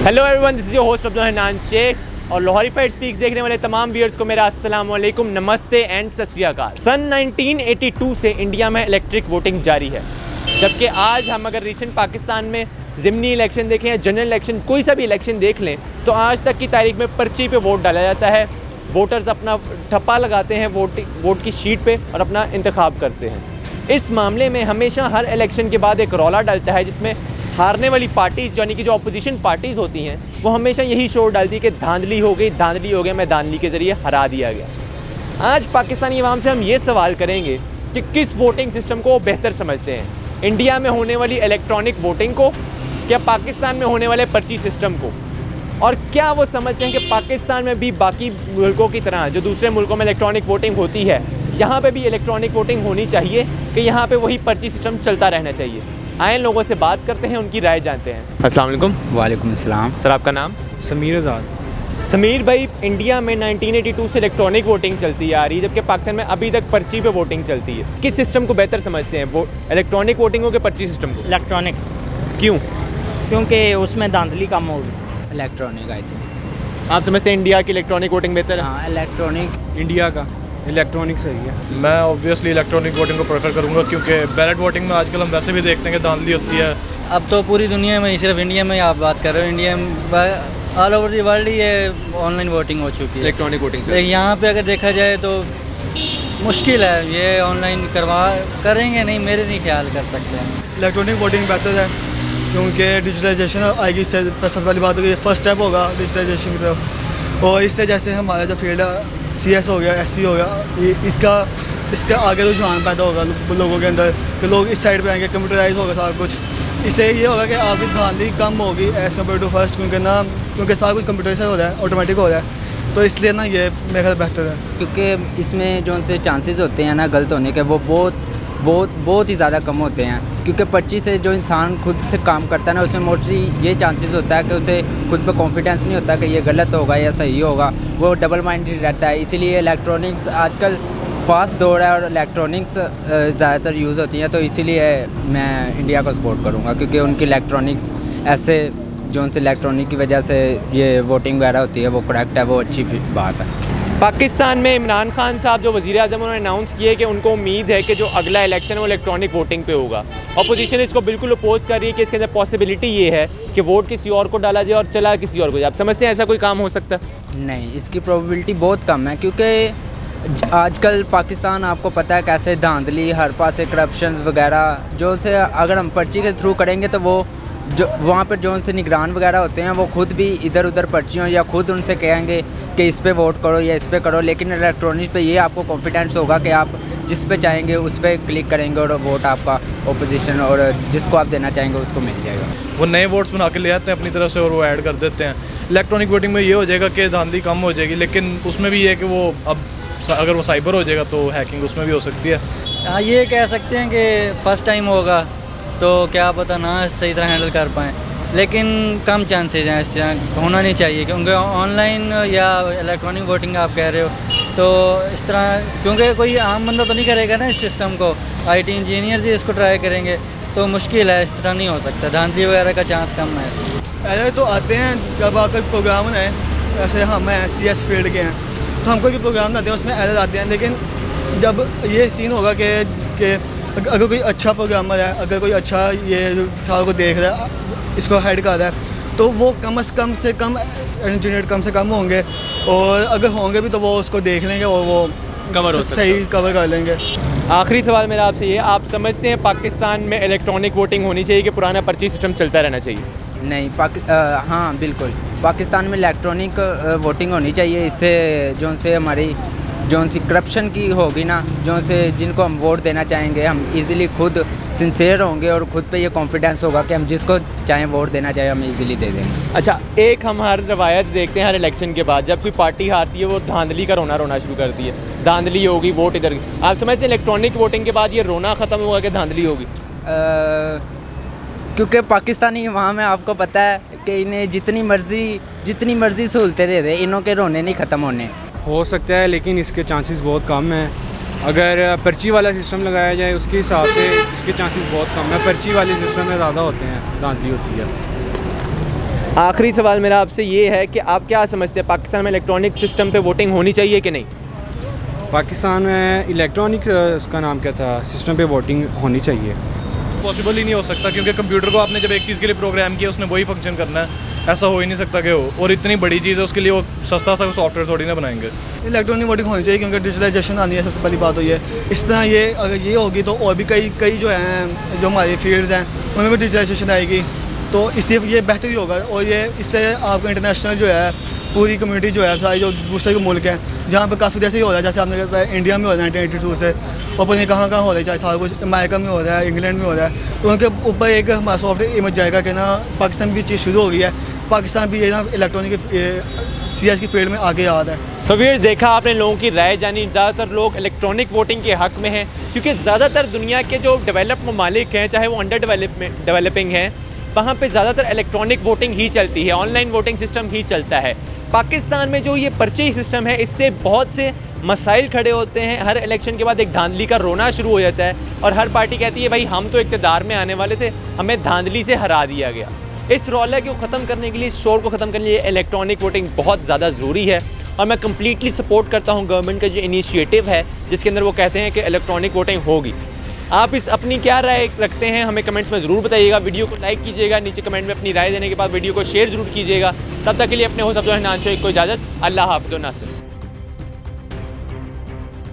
Hello everyone, this is your host Abdul Hannan Shaikh और Lahori fight speaks देखने वाले तमाम व्यूअर्स को मेरा अस्सलाम वालेकुम, नमस्ते एंड सत श्री अकाल। सन 1982 से इंडिया में इलेक्ट्रिक वोटिंग जारी है, जबकि आज हम अगर रिसेंट पाकिस्तान में ज़िमनी इलेक्शन देखें या जनरल इलेक्शन, कोई सा भी इलेक्शन देख लें, तो आज तक की तारीख में पर्ची पे वोट डाला जाता है। वोटर्स अपना ठप्पा लगाते हैं वोट की शीट पे और अपना इंतखाब करते हैं। इस मामले में हमेशा हर इलेक्शन के बाद एक रौला डलता है, जिसमें हारने वाली पार्टीज़ यानी कि जो अपोजिशन पार्टीज़ होती हैं वो हमेशा यही शोर डालती है कि धांधली हो गई, मैं धांधली के ज़रिए हरा दिया गया। आज पाकिस्तानी अवाम से हम ये सवाल करेंगे कि किस वोटिंग सिस्टम को वो बेहतर समझते हैं, इंडिया में होने वाली इलेक्ट्रॉनिक वोटिंग को या पाकिस्तान में होने वाले पर्ची सिस्टम को, और क्या वो समझते हैं कि पाकिस्तान में भी बाकी मुल्कों की तरह जो दूसरे मुल्कों में इलेक्ट्रॉनिक वोटिंग होती है, यहाँ पे भी इलेक्ट्रॉनिक वोटिंग होनी चाहिए कि यहाँ पे वही पर्ची सिस्टम चलता रहना चाहिए। आए लोगों से बात करते हैं, उनकी राय जानते हैं। अस्सलाम वालेकुम। वालेकुम अस्सलाम। सर, आपका नाम? समीर आज़ाद। समीर भाई, इंडिया में 1982 से इलेक्ट्रॉनिक वोटिंग चलती आ रही है, जबकि पाकिस्तान में अभी तक पर्ची पे वोटिंग चलती है। किस सिस्टम को बेहतर समझते हैं, वो इलेक्ट्रॉनिक वोटिंग हो के पर्ची सिस्टम को? इलेक्ट्रॉनिक। क्यों? क्योंकि उसमें धांधली कम होगी। Electronic I think. आप समझते हैं इंडिया की इलेक्ट्रॉनिक वोटिंग बेहतर है? हाँ, इलेक्ट्रॉनिक इंडिया का इलेक्ट्रॉनिक सही है। मैं ऑब्वियसली इलेक्ट्रॉनिक वोटिंग को प्रेफर करूंगा, क्योंकि बैलेट वोटिंग में आजकल हम वैसे भी देखते हैं कि धांधली होती है। अब तो पूरी दुनिया में, सिर्फ इंडिया में आप बात कर रहे हो, इंडिया में ऑल ओवर दी वर्ल्ड ये ऑनलाइन वोटिंग हो चुकी है, इलेक्ट्रॉनिक वोटिंग लेकिन यहाँ पे अगर देखा जाए तो मुश्किल है, ये ऑनलाइन करेंगे नहीं, मेरे नहीं ख्याल कर सकते हैं। इलेक्ट्रॉनिक वोटिंग बेहतर है क्योंकि डिजिटलाइजेशन आएगी, इससे सबसे पहली बात होगी, फर्स्ट स्टेप होगा डिजिटलाइजेशन की तरफ। और इससे जैसे हमारा जो फील्ड है, CS हो गया, SC हो गया, इसका आगे रुझान पैदा होगा लोगों के अंदर कि लोग इस साइड पे आएंगे, कंप्यूटराइज होगा सारा कुछ। इससे ये होगा कि आपकी धांधली कम होगी एज़ कम्पेयर टू फर्स्ट, क्योंकि सारा कुछ कंप्यूटराइज हो रहा है, ऑटोमेटिक हो रहा है, तो इसलिए ना ये मेरे ख्याल बेहतर है। क्योंकि इसमें जो उनसे चांसेस होते हैं ना गलत होने के, वो बहुत ही ज़्यादा कम होते हैं। क्योंकि पर्ची से जो इंसान खुद से काम करता है ना, उसमें मोस्टली ये चांसेस होता है कि उसे खुद पे कॉन्फिडेंस नहीं होता कि ये गलत होगा या सही होगा, वो डबल माइंडेड रहता है। इसीलिए इलेक्ट्रॉनिक्स आजकल फास्ट दौड़ है और इलेक्ट्रॉनिक्स ज़्यादातर यूज़ होती हैं, तो इसीलिए मैं इंडिया को सपोर्ट करूँगा, क्योंकि उनकी इलेक्ट्रॉनिक्स ऐसे जो उनसे इलेक्ट्रॉनिक की वजह से ये वोटिंग वगैरह होती है वो करेक्ट है, वो अच्छी बात है। पाकिस्तान में इमरान खान साहब जो वज़ीर आज़म, उन्होंने अनाउंस किए कि उनको उम्मीद है कि जो अगला इलेक्शन है वो इलेक्ट्रॉनिक वोटिंग पे होगा। अपोजिशन इसको बिल्कुल अपोज कर रही है कि इसके अंदर पॉसिबिलिटी ये है कि वोट किसी और को डाला जाए और चला किसी और को जाए। आप समझते हैं ऐसा कोई काम हो सकता है? नहीं, इसकी प्रोबेबिलिटी बहुत कम है, क्योंकि आजकल पाकिस्तान आपको पता है कैसे धांधली, हर पास से करप्शन वगैरह, जो से अगर हम पर्ची के थ्रू करेंगे तो वो जो वहाँ पर जो उनसे निगरान वगैरह होते हैं वो खुद भी इधर उधर पर्चियों या खुद उनसे कहेंगे कि इस पे वोट करो या इस पे करो। लेकिन इलेक्ट्रॉनिक पे ये आपको कॉन्फिडेंस होगा कि आप जिस पे चाहेंगे उस पर क्लिक करेंगे और वोट आपका ओपोजिशन और जिसको आप देना चाहेंगे उसको मिल जाएगा। वो नए वोट्स बना के ले आते हैं अपनी तरफ से और वो ऐड कर देते हैं। इलेक्ट्रॉनिक वोटिंग में ये हो जाएगा कि धांधली कम हो जाएगी, लेकिन उसमें भी ये है कि वो अब अगर वो साइबर हो जाएगा तो हैकिंग उसमें भी हो सकती है। हाँ, ये कह सकते हैं कि फर्स्ट टाइम होगा तो क्या पता ना सही तरह हैंडल कर पाएँ, लेकिन कम चांसेस हैं, इस तरह होना नहीं चाहिए। क्योंकि ऑनलाइन या इलेक्ट्रॉनिक वोटिंग आप कह रहे हो तो इस तरह, क्योंकि कोई आम बंदा तो नहीं करेगा ना इस सिस्टम को, IT इंजीनियर्स ही इसको ट्राई करेंगे, तो मुश्किल है, इस तरह नहीं हो सकता, धांधली वगैरह का चांस कम है। ऐसे तो आते हैं जब आकर प्रोग्राम बनाए, ऐसे हम CS फील्ड के हैं तो हमको भी प्रोग्राम बनाते हैं, उसमें एरर आते हैं। लेकिन जब ये सीन होगा कि अगर कोई अच्छा प्रोग्रामर है, अगर कोई अच्छा ये सारा को देख रहा है, इसको हेड कर रहा है, तो वो कम से कम इंजीनियर कम से कम होंगे, और अगर होंगे भी तो वो उसको देख लेंगे और वो कवर हो सकता है, सही कवर कर लेंगे। आखिरी सवाल मेरा आपसे ये, आप समझते हैं पाकिस्तान में इलेक्ट्रॉनिक वोटिंग होनी चाहिए कि पुराना पर्ची सिस्टम चलता रहना चाहिए? नहीं, हाँ बिल्कुल, पाकिस्तान में इलेक्ट्रॉनिक वोटिंग होनी चाहिए। इससे जो उनसे हमारी जो उनसी करप्शन की होगी ना, जो उनसे जिनको हम वोट देना चाहेंगे, हम इजीली खुद सिंसेयर होंगे और खुद पे ये कॉन्फिडेंस होगा कि हम जिसको चाहें वोट देना चाहें हम इजीली दे देंगे। अच्छा, एक हम हर रवायत देखते हैं हर इलेक्शन के बाद, जब कोई पार्टी हारती है वो धांधली का रोना शुरू करती है, धांधली होगी वोट इधर। आप समझते हैं इलेक्ट्रॉनिक वोटिंग के बाद ये रोना ख़त्म होगा कि धांधली होगी? क्योंकि पाकिस्तानी वहाँ में आपको पता है कि इन्हें जितनी मर्ज़ी सहूलतें दे दे, इन्हों के रोने नहीं ख़त्म होने। हो सकता है, लेकिन इसके चांसेस बहुत कम हैं। अगर पर्ची वाला सिस्टम लगाया जाए उसके हिसाब से इसके चांसेस बहुत कम है। पर्ची वाले सिस्टम में ज़्यादा होते हैं, धांधली होती है। आखिरी सवाल मेरा आपसे ये है कि आप क्या समझते हैं पाकिस्तान में इलेक्ट्रॉनिक सिस्टम पे वोटिंग होनी चाहिए कि नहीं? पाकिस्तान में इलेक्ट्रॉनिक उसका नाम क्या था, सिस्टम पे वोटिंग होनी चाहिए। पॉसिबल ही नहीं हो सकता क्योंकि कंप्यूटर को आपने जब एक चीज़ के लिए प्रोग्राम किया उसने वही फंक्शन करना है, ऐसा हो ही नहीं सकता कि हो। और इतनी बड़ी चीज़ है उसके लिए वो सस्ता सा सॉफ्टवेयर थोड़ी ना बनाएंगे। इलेक्ट्रॉनिक वोटिंग होनी चाहिए क्योंकि डिजिटलाइजेशन आनी है, सबसे पहली बात तो ये। इस तरह ये अगर ये होगी तो और भी कई जो हैं जो हमारी फील्ड्स हैं उनमें भी डिजिटलाइजेशन आएगी, तो इससे ये बेहतर ही होगा। और ये इससे आपका इंटरनेशनल जो है पूरी कम्युनिटी जो है सारी जो दूसरे के मुल्क हैं जहाँ पे काफ़ी जैसे ही हो रहा है, जैसे आपने कहता है इंडिया में हो रहा है 1982 से, और पता नहीं कहाँ हो रहा है, चाहे सारा कुछ अमेरिका में हो रहा है, इंग्लैंड में हो रहा है, तो उनके ऊपर एक हमारा सॉफ्टवेयर इमेज जाएगा कि ना पाकिस्तान भी चीज़ शुरू हो गई है, पाकिस्तान भी ये ना इलेक्ट्रॉनिक CS की फील्ड में आगे आ रहा है। तो व्यूअर्स देखा आपने लोगों की राय जानी, ज़्यादातर लोग इलेक्ट्रॉनिक वोटिंग के हक़ में हैं क्योंकि ज़्यादातर दुनिया के जो डेवलप ममालिक हैं चाहे वो अंडर डेवलपिंग हैं वहाँ पे ज़्यादातर इलेक्ट्रॉनिक वोटिंग ही चलती है, ऑनलाइन वोटिंग सिस्टम ही चलता है। पाकिस्तान में जो ये पर्ची सिस्टम है इससे बहुत से मसाइल खड़े होते हैं, हर इलेक्शन के बाद एक धांधली का रोना शुरू हो जाता है और हर पार्टी कहती है भाई हम तो इक़्तिदार में आने वाले थे, हमें धांधली से हरा दिया गया। इस रौला को ख़त्म करने के लिए, इस शोर को ख़त्म करने के लिए इलेक्ट्रॉनिक वोटिंग बहुत ज़्यादा ज़रूरी है और मैं कम्प्लीटली सपोर्ट करता हूँ गवर्नमेंट का जो इनिशिएटिव है जिसके अंदर वो कहते हैं कि इलेक्ट्रॉनिक वोटिंग होगी। आप इस अपनी क्या राय रखते हैं हमें कमेंट्स में ज़रूर बताइएगा। वीडियो को लाइक कीजिएगा, नीचे कमेंट में अपनी राय देने के बाद वीडियो को शेयर ज़रूर कीजिएगा। तब तक के लिए अपने हो सब जो है नान शो को इजाज़त। अल्लाह हाफ़िज़ नासिर।